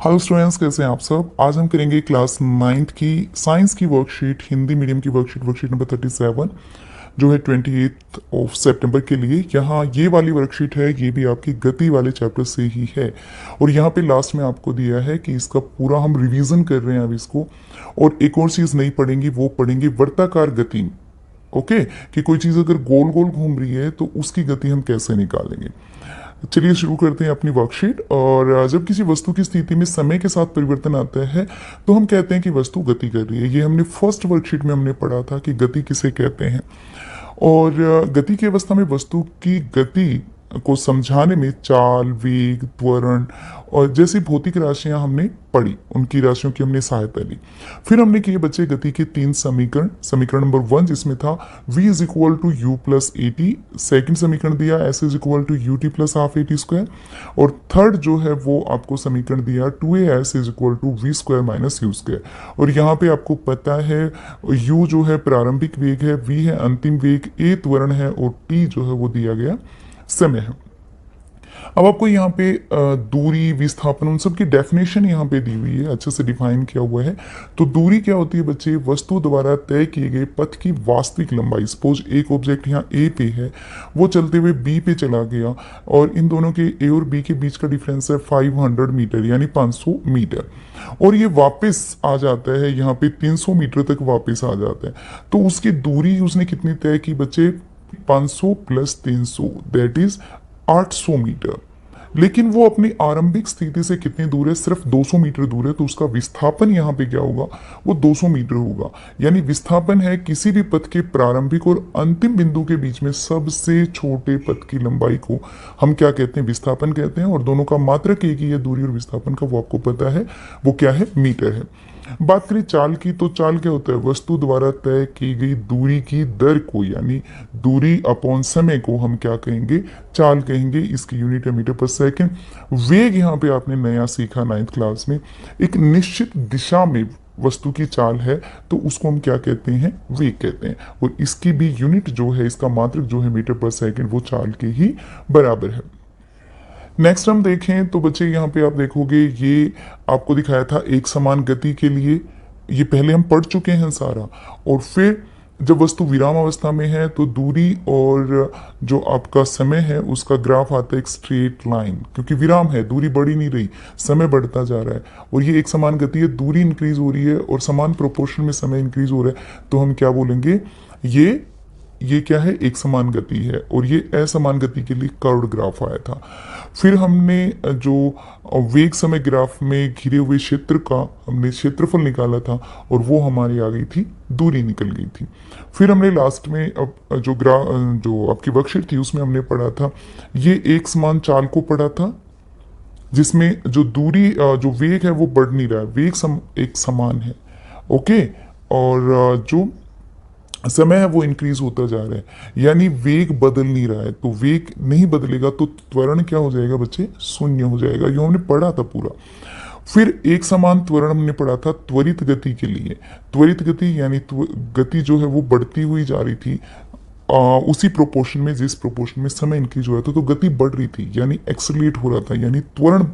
Hello students, कैसे हैं आप सब। आज हम करेंगे क्लास 9th की साइंस की वर्कशीट, हिंदी मीडियम की वर्कशीट नंबर 37 जो है 28 ऑफ सितंबर के लिए। यहाँ ये वाली वर्कशीट है, ये भी आपकी गति वाले चैप्टर से ही है। और यहाँ पे लास्ट में आपको दिया है कि इसका पूरा हम रिवीजन कर रहे हैं अब इसको। और एक और चीज़ नहीं पढ़ेंगे, वो पढ़ेंगे वर्ताकार गति। ओके, कि कोई चीज़ अगर गोल गोल घूम रही है तो उसकी गति हम कैसे निकालेंगे। चलिए शुरू करते हैं अपनी वर्कशीट। और जब किसी वस्तु की स्थिति में समय के साथ परिवर्तन आता है तो हम कहते हैं कि वस्तु गति कर रही है। ये हमने फर्स्ट वर्कशीट में हमने पढ़ा था कि गति किसे कहते हैं। और गति की अवस्था में वस्तु की गति को समझाने में चाल, वेग, त्वरण और जैसी भौतिक राशियां हमने पढ़ी, उनकी राशियों की हमने सहायता ली। फिर हमने किए बच्चे गति के 3 समीकरण। समीकरण नंबर 1 जिसमें था v is equal to u plus a t. Second समीकरण दिया s is equal to u t plus half a t square. और थर्ड जो है वो आपको समीकरण दिया 2as is equal to v square minus u square. और यहाँ पे आपको पता है u जो है प्रारंभिक वेग है, v है अंतिम वेग, a त्वरण है और t जो है वो दिया गया समय है। अब आपको यहाँ पे दूरी, विस्थापन, उन सब की डेफिनेशन यहाँ पे दी हुई है, अच्छे से डिफाइन किया हुआ है। तो दूरी क्या होती है बच्चे? वस्तु द्वारा तय किए गए पथ की वास्तविक लंबाई। सपोज एक ऑब्जेक्ट यहाँ ए पे है, वो चलते हुए बी पे चला गया और इन दोनों के ए और बी के बीच का डिफरेंस है 500 मीटर यानी 500 मीटर। और ये वापस आ जाता है यहाँ पे 300 मीटर तक वापस आ जाता है। तो उसकी दूरी उसने कितनी तय की बच्चे? 500 प्लस 300 दैट इज 800 मीटर। लेकिन वो अपनी आरंभिक स्थिति से कितनी दूर है? सिर्फ 200 मीटर दूर है। तो उसका विस्थापन यहाँ पे क्या होगा? वो 200 मीटर होगा। यानी विस्थापन है किसी भी पथ के प्रारंभिक और अंतिम बिंदु के बीच में सबसे छोटे पथ की लंबाई को हम क्या कहते हैं? विस्थापन कहते हैं। और दोनों का मात्रक एक ही है, दूरी और विस्थापन का, वो आपको पता है, वो क्या है? मीटर है। बात करें चाल की, तो चाल क्या होता है? वस्तु द्वारा तय की गई दूरी की दर को, यानी दूरी अपॉन समय को हम क्या कहेंगे? चाल कहेंगे। इसकी यूनिट है मीटर पर सेकंड। वेग यहाँ पे आपने नया सीखा 9th क्लास में, एक निश्चित दिशा में वस्तु की चाल है तो उसको हम क्या कहते हैं? वेग कहते हैं। और इसकी भी यूनिट जो है, इसका मात्रक जो है मीटर पर सेकंड, वो चाल के ही बराबर है। नेक्स्ट हम देखें तो बच्चे यहाँ पे आप देखोगे, ये आपको दिखाया था एक समान गति के लिए, ये पहले हम पढ़ चुके हैं सारा। और फिर जब वस्तु विराम अवस्था में है तो दूरी और जो आपका समय है उसका ग्राफ आता है एक स्ट्रेट लाइन, क्योंकि विराम है, दूरी बढ़ी नहीं रही, समय बढ़ता जा रहा है। और ये एक समान गति है, दूरी इंक्रीज हो रही है और समान प्रोपोर्शन में समय इंक्रीज हो रहा है। तो हम क्या बोलेंगे? ये क्या है? एक समान गति है। और ये असमान गति के लिए कर्व्ड ग्राफ आया था। फिर हमने जो वेग समय ग्राफ में घिरे हुए क्षेत्र का हमने क्षेत्रफल निकाला था और वो हमारी आ गई थी, दूरी निकल गई थी। फिर हमने लास्ट में अब जो आपकी वर्कशीट थी उसमें हमने पढ़ा था, ये एक समान चाल को पढ़ा था जिसमें जो दूरी, जो वेग है वो बढ़ नहीं रहा है, वेग एक समान है। ओके, और जो समय है वो इंक्रीज होता जा रहा है, यानी वेग बदल नहीं रहा है। तो वेग नहीं बदलेगा तो त्वरण क्या हो जाएगा बच्चे? शून्य हो जाएगा। ये हमने पढ़ा था पूरा। फिर एक समान त्वरण हमने पढ़ा था त्वरित गति के लिए। त्वरित गति यानी गति जो है वो बढ़ती हुई जा रही थी उसी प्रोपोर्शन में जिस प्रोपोर्शन में समय इंक्रीज हो रहा था। तो गति बढ़ रही थी यानी एक्सेलरेट हो रहा था, यानी त्वरण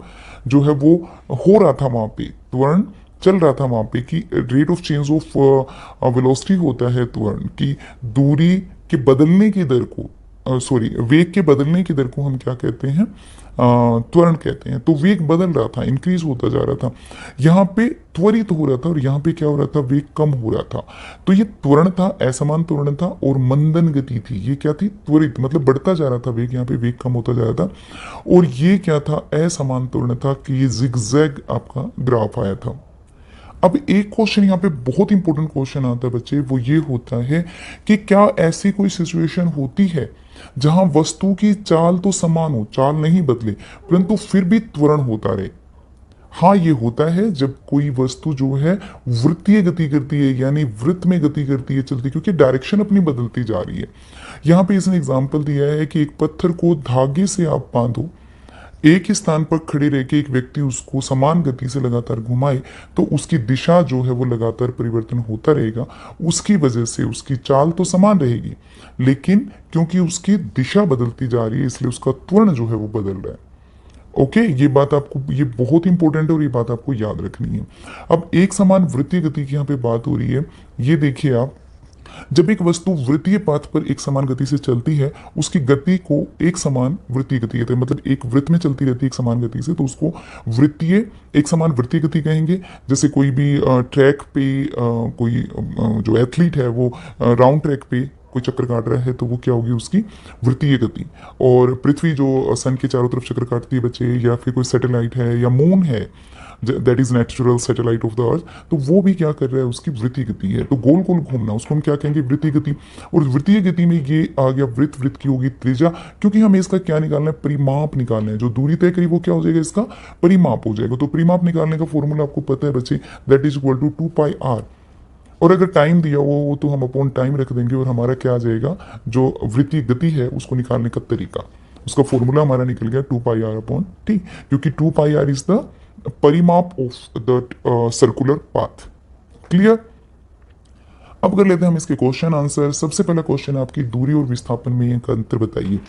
जो है वो हो रहा था वहां पे, त्वरण चल रहा था वहां पे, कि rate of change of velocity होता है त्वरण की दूरी के बदलने की दर को, सॉरी वेग के बदलने की दर को हम क्या कहते हैं? त्वरण कहते हैं। तो वेग बदल रहा था, इंक्रीज होता जा रहा था, यहाँ पे त्वरित हो रहा था और यहाँ पे क्या हो रहा था? वेग कम हो रहा था। तो ये त्वरण था, असमान त्वरण था। और मंदन गति थी, ये क्या थी? त्वरित, मतलब बढ़ता जा रहा था वेग, यहाँ पे वेग कम होता जा रहा था। और ये क्या था? असमान त्वरण था, कि ये जिगजैग आपका ग्राफ आया था। अब एक क्वेश्चन यहाँ पे बहुत इंपॉर्टेंट क्वेश्चन आता है बच्चे, वो ये होता है कि क्या ऐसी कोई सिचुएशन होती है जहां वस्तु की चाल तो समान हो, चाल नहीं बदले, परंतु फिर भी त्वरण होता रहे? हाँ, ये होता है जब कोई वस्तु जो है वृत्तीय गति करती है, यानी वृत्त में गति करती है, चलती, क्योंकि डायरेक्शन अपनी बदलती जा रही है। यहाँ पे इसने एग्जाम्पल दिया है कि एक पत्थर को धागे से आप बांधो, एक ही स्थान पर खड़े रह के एक व्यक्ति उसको समान गति से लगातार घुमाए तो उसकी दिशा जो है वो लगातार परिवर्तन होता रहेगा। उसकी वजह से उसकी चाल तो समान रहेगी, लेकिन क्योंकि उसकी दिशा बदलती जा रही है इसलिए उसका त्वरण जो है वो बदल रहा है। ओके, ये बात आपको, ये बहुत इंपॉर्टेंट है और ये बात आपको याद रखनी है। अब एक समान वृत्तीय गति की यहाँ पे बात हो रही है। ये देखिए आप, जब एक वस्तु वृत्तीय पथ पर एक समान गति से चलती है, उसकी गति को एक समान वृत्तीय गति कहते हैं। मतलब एक वृत्त में चलती रहती है एक समान गति से, तो उसको वृत्तीय, एक समान वृत्तीय गति कहेंगे। जैसे कोई भी ट्रैक पे कोई जो एथलीट है वो राउंड ट्रैक पे कोई चक्कर काट रहा है, तो वो क्या होगी, उसकी वृत्तीय गति। और पृथ्वी जो सन के चारों तरफ चक्कर काटती है बच्चे, या फिर कोई सैटेलाइट है या मून है, that is natural satellite of the earth, तो वो भी क्या कर रहा है, उसकी वृत्तीय गति है। तो गोल गोल घूमना, उसको हम क्या कहेंगे, वृत्तीय गति। और वृत्तीय गति में ये आ गया वृत्त, वृत्त की होगी त्रिज्या, क्योंकि हमें इसका क्या निकालना है, परिमाप निकालना है। जो दूरी तय करी वो क्या हो जाएगा, इसका परिमाप हो जाएगा। तो परिमाप निकालने का फॉर्मूला आपको पता है बच्चे, that is equal to 2πr। और अगर टाइम दिया हो वो तो हम अपॉन टाइम रख देंगे, और हमारा क्या आ जाएगा, जो वृत्तीय गति है उसको निकालने का तरीका, उसका फॉर्मूला हमारा निकल गया 2πr/t, क्योंकि 2πr इज द परिमाप of the circular path. Clear. अब कर लेते हैं हम इसके क्वेश्चन आंसर। सबसे पहला क्वेश्चन आपकी दूरी और विस्थापन में एक अंतर बताइए।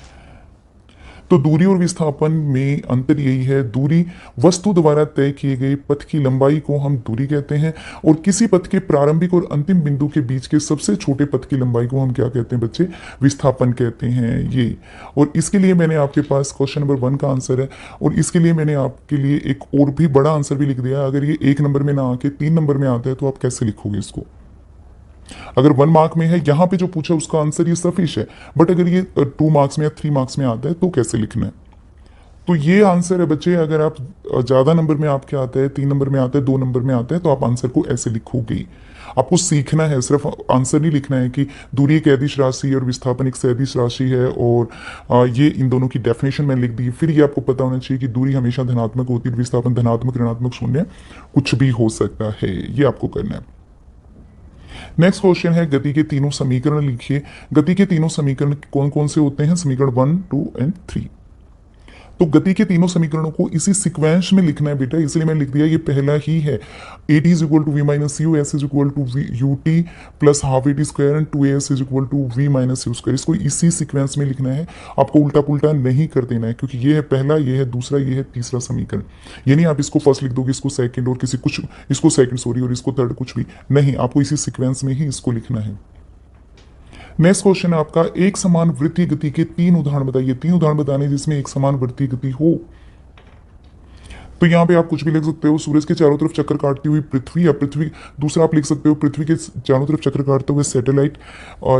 तो दूरी और विस्थापन में अंतर यही है, दूरी वस्तु द्वारा तय किए गए पथ की लंबाई को हम दूरी कहते हैं, और किसी पथ के प्रारंभिक और अंतिम बिंदु के बीच के सबसे छोटे पथ की लंबाई को हम क्या कहते हैं बच्चे, विस्थापन कहते हैं ये। और इसके लिए मैंने आपके पास क्वेश्चन नंबर 1 का आंसर है, और इसके लिए मैंने आपके लिए एक और भी बड़ा आंसर भी लिख दिया है। अगर ये 1 नंबर में ना आके 3 नंबर में आता है तो आप कैसे लिखोगे इसको। अगर 1 मार्क में है, यहां पे जो पूछा उसका आंसर ये सफिश है, बट अगर ये 2 मार्क्स में या 3 मार्क्स में आता है तो कैसे लिखना है। तो ये आंसर है बच्चे। अगर आप ज्यादा नंबर में आपके आता है, 3 नंबर में आता है, 2 नंबर में आता है, तो आप आंसर को ऐसे लिखोगे। आपको सीखना है, सिर्फ आंसर नहीं लिखना है कि दूरी एक अदिश राशि और विस्थापन एक सदिश राशि है, और ये इन दोनों की डेफिनेशन मैंने लिख दी। फिर ये आपको पता होना चाहिए कि दूरी हमेशा धनात्मक होती है, विस्थापन धनात्मक, ऋणात्मक, शून्य, कुछ भी हो सकता है। ये आपको करना है। नेक्स्ट क्वेश्चन है, गति के तीनों समीकरण लिखिए। गति के तीनों समीकरण कौन कौन से होते हैं, समीकरण 1, 2 एंड 3। तो गति के तीनों समीकरणों को इसी सीक्वेंस में लिखना है बेटा, इसलिए मैंने लिख दिया, ये पहला ही है। at is equal to v minus u, s is equal to u t plus half at square and 2as is equal to v minus u square. इसको इसी सीक्वेंस में लिखना है, आपको उल्टा पुल्टा नहीं कर देना है, क्योंकि ये है पहला, ये है दूसरा, ये है तीसरा समीकरण। ये नहीं आप इसको फर्स्ट लिख दोगे, इसको सेकंड, और किसी कुछ, इसको सेकंड सॉरी, और इसको थर्ड, कुछ भी नहीं, आपको इसी सीक्वेंस में ही इसको लिखना है। नेक्स्ट क्वेश्चन है आपका, एक समान वृत्तीय गति के 3 उदाहरण बताइए। 3 उदाहरण बताने जिसमें एक समान वृत्तीय गति हो। तो यहाँ पे आप कुछ भी लिख सकते हो, सूरज के चारों तरफ चक्कर काटती हुई पृथ्वी, या पृथ्वी, दूसरा आप लिख सकते हो पृथ्वी के चारों तरफ चक्कर काटते हुए सैटेलाइट,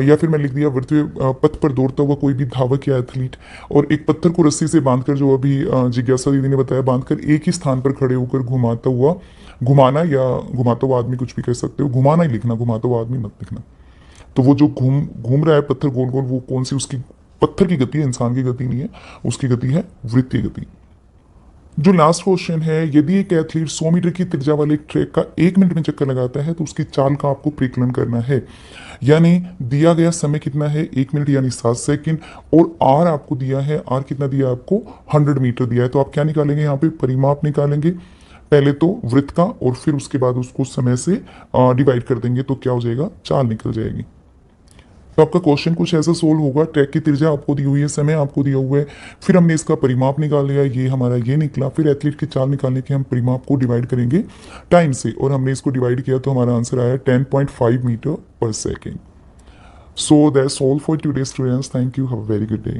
या फिर मैं लिख दिया वृत्तीय पथ पर दौड़ता हुआ कोई भी धावक या एथलीट, और एक पत्थर को रस्सी से बांधकर, जो अभी जिज्ञासा दीदी ने बताया, बांधकर एक ही स्थान पर खड़े होकर घुमाता हुआ, घुमाना या घुमाता हुआ आदमी, कुछ भी कह सकते हो, घुमाना ही लिखना, घुमाता हुआ आदमी मत लिखना। तो वो जो घूम रहा है पत्थर गोल गोल, वो कौन सी, उसकी पत्थर की गति है, इंसान की गति नहीं है, उसकी गति है वृत्तीय गति। जो लास्ट क्वेश्चन है, यदि एक एथलीट 100 मीटर की त्रिज्या वाले एक ट्रैक का 1 मिनट में चक्कर लगाता है, तो उसकी चाल का आपको परिकलन करना है। यानी दिया गया समय कितना है, 1 मिनट यानी 7 सेकंड, और आर आपको दिया है, आर कितना दिया आपको, 100 मीटर दिया है। तो आप क्या निकालेंगे, यहाँ पे परिमाप निकालेंगे, पहले तो वृत्त का, और फिर उसके बाद उसको समय से डिवाइड कर देंगे, तो क्या हो जाएगा, चाल निकल जाएगी। तो आपका क्वेश्चन कुछ ऐसा सोल्व होगा, ट्रैक की त्रिज्या आपको दी हुई है, समय आपको दिया हुआ है, फिर हमने इसका परिमाप निकाल लिया, ये हमारा ये निकला, फिर एथलीट की चाल निकालने के हम परिमाप को डिवाइड करेंगे टाइम से, और हमने इसको डिवाइड किया तो हमारा आंसर आया 10.5 मीटर पर second. So that's all for today students, thank you, have a very good day.